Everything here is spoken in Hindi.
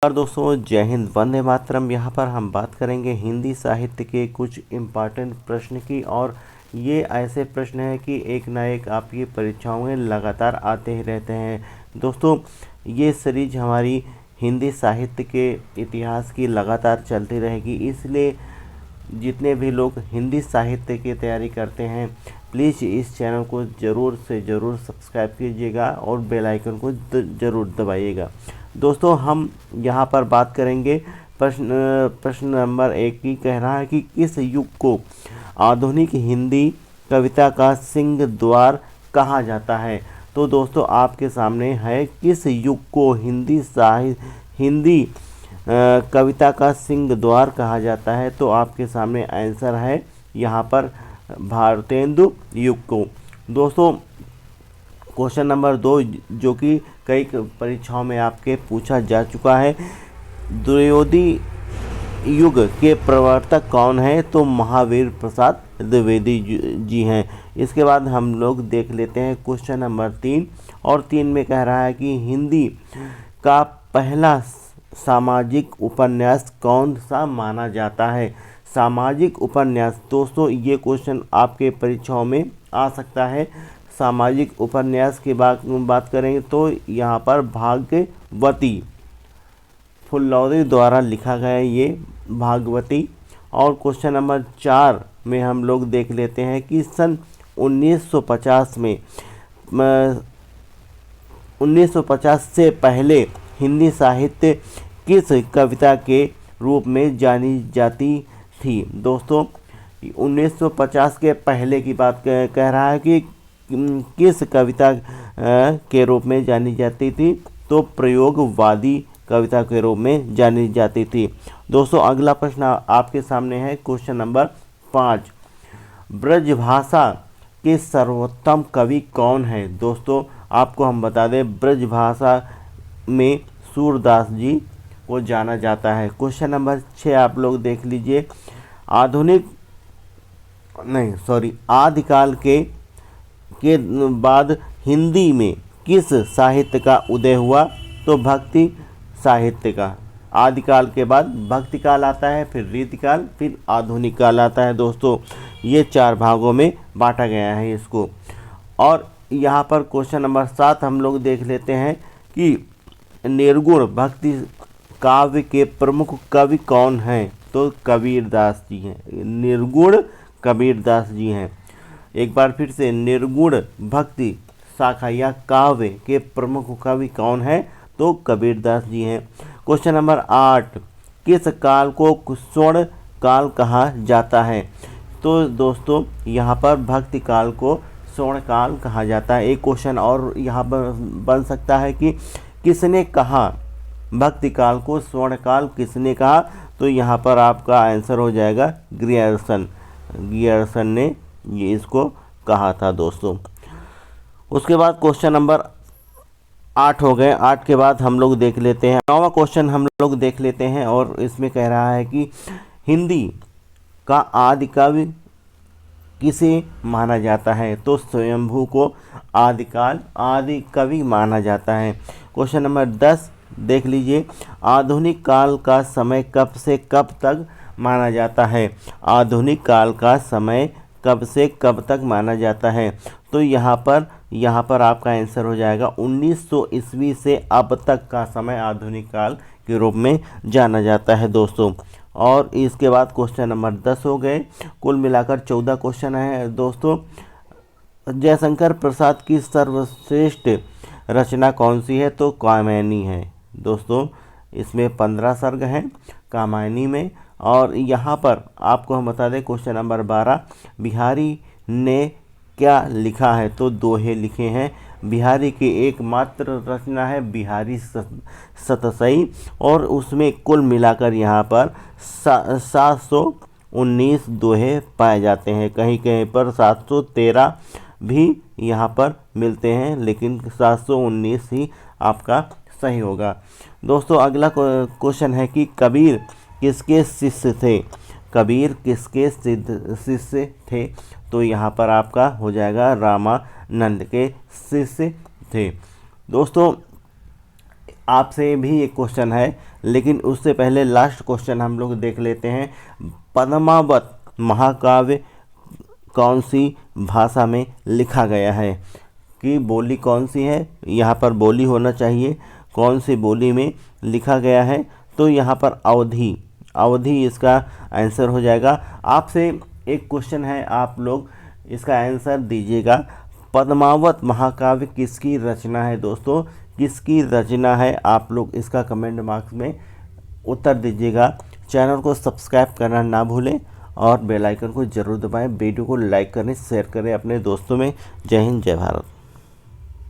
और दोस्तों जय हिंद, वंदे मातरम। यहाँ पर हम बात करेंगे हिंदी साहित्य के कुछ इम्पॉर्टेंट प्रश्न की। और ये ऐसे प्रश्न हैं कि एक ना एक आपकी परीक्षाओं में लगातार आते ही रहते हैं। दोस्तों ये सीरीज हमारी हिंदी साहित्य के इतिहास की लगातार चलती रहेगी, इसलिए जितने भी लोग हिंदी साहित्य की तैयारी करते हैं प्लीज़ इस चैनल को ज़रूर से ज़रूर सब्सक्राइब कीजिएगा और बेल आइकन को ज़रूर दबाइएगा। दोस्तों हम यहाँ पर बात करेंगे प्रश्न नंबर 1 की। कह रहा है कि किस युग को आधुनिक हिंदी कविता का सिंह द्वार कहा जाता है। तो दोस्तों आपके सामने है किस युग को हिंदी कविता का सिंह द्वार कहा जाता है। तो आपके सामने आंसर है यहाँ पर भारतेंदु युग को। दोस्तों क्वेश्चन नंबर 2 जो कि कई परीक्षाओं में आपके पूछा जा चुका है, द्विवेदी युग के प्रवर्तक कौन है। तो महावीर प्रसाद द्विवेदी जी हैं। इसके बाद हम लोग देख लेते हैं क्वेश्चन नंबर 3। और 3 में कह रहा है कि हिंदी का पहला सामाजिक उपन्यास कौन सा माना जाता है। सामाजिक उपन्यास, दोस्तों ये क्वेश्चन आपके परीक्षाओं में आ सकता है। सामाजिक उपन्यास की बात करेंगे तो यहाँ पर भाग्यवती फुल्लौदी द्वारा लिखा गया ये भाग्यवती। और क्वेश्चन नंबर 4 में हम लोग देख लेते हैं कि सन 1950 से पहले हिंदी साहित्य किस कविता के रूप में जानी जाती थी। दोस्तों 1950 के पहले की बात कह रहा है कि किस कविता के रूप में जानी जाती थी। तो प्रयोगवादी कविता के रूप में जानी जाती थी। दोस्तों अगला प्रश्न आपके सामने है क्वेश्चन नंबर 5। ब्रजभाषा के सर्वोत्तम कवि कौन है। दोस्तों आपको हम बता दें ब्रजभाषा में सूरदास जी को जाना जाता है। क्वेश्चन नंबर 6 आप लोग देख लीजिए। आदिकाल के बाद हिंदी में किस साहित्य का उदय हुआ। तो भक्ति साहित्य का। आदिकाल के बाद भक्ति काल आता है, फिर रीतिकाल, फिर आधुनिक काल आता है। दोस्तों ये 4 भागों में बांटा गया है इसको। और यहाँ पर क्वेश्चन नंबर 7 हम लोग देख लेते हैं कि निर्गुण भक्ति काव्य के प्रमुख कवि कौन हैं। तो कबीरदास जी हैं। निर्गुण कबीरदास जी हैं। एक बार फिर से, निर्गुण भक्ति शाखा या काव्य के प्रमुख कवि कौन है। तो कबीरदास जी हैं। क्वेश्चन नंबर 8, किस काल को स्वर्ण काल कहा जाता है। तो दोस्तों यहाँ पर भक्ति काल को स्वर्ण काल कहा जाता है। एक क्वेश्चन और यहाँ पर बन सकता है कि किसने कहा भक्ति काल को स्वर्ण काल, किसने कहा। तो यहाँ पर आपका आंसर हो जाएगा गियर्सन ने ये इसको कहा था। दोस्तों उसके बाद क्वेश्चन नंबर 8 हो गए। 8 के बाद हम लोग देख लेते हैं 9वां क्वेश्चन हम लोग देख लेते हैं। और इसमें कह रहा है कि हिंदी का आदि कवि किसे माना जाता है। तो स्वयंभू को आदि कवि माना जाता है। क्वेश्चन नंबर 10 देख लीजिए। आधुनिक काल का समय कब से कब तक माना जाता है। आधुनिक काल का समय कब से कब तक माना जाता है। तो यहाँ पर आपका आंसर हो जाएगा 1900 ईस्वी से अब तक का समय आधुनिक काल के रूप में जाना जाता है। दोस्तों और इसके बाद क्वेश्चन नंबर 10 हो गए। कुल मिलाकर 14 क्वेश्चन है। दोस्तों जयशंकर प्रसाद की सर्वश्रेष्ठ रचना कौन सी है। तो कामायनी है। दोस्तों इसमें 15 सर्ग हैं कामायनी में। और यहाँ पर आपको हम बता दें क्वेश्चन नंबर 12, बिहारी ने क्या लिखा है। तो दोहे लिखे हैं। बिहारी की एकमात्र रचना है बिहारी सतसई। और उसमें कुल मिलाकर यहाँ पर 719 दोहे पाए जाते हैं। कहीं कहीं पर 713 भी यहाँ पर मिलते हैं, लेकिन 719 ही आपका सही होगा। दोस्तों अगला क्वेश्चन है कि कबीर किसके शिष्य थे। कबीर किसके शिष्य थे। तो यहाँ पर आपका हो जाएगा रामानंद के शिष्य थे। दोस्तों आपसे भी एक क्वेश्चन है लेकिन उससे पहले लास्ट क्वेश्चन हम लोग देख लेते हैं। पद्मावत महाकाव्य कौन सी भाषा में लिखा गया है? कि बोली कौन सी है, यहाँ पर बोली होना चाहिए, कौन सी बोली में लिखा गया है? तो यहाँ पर अवधी, अवधी इसका आंसर हो जाएगा। आपसे एक क्वेश्चन है, आप लोग इसका आंसर दीजिएगा। पद्मावत महाकाव्य किसकी रचना है दोस्तों? किसकी रचना है? आप लोग इसका कमेंट बॉक्स में उत्तर दीजिएगा। चैनल को सब्सक्राइब करना ना भूलें और बेल आइकन को ज़रूर दबाएं। वीडियो को लाइक करें, शेयर करें अपने दोस्तों में। जय हिंद, जय भारत।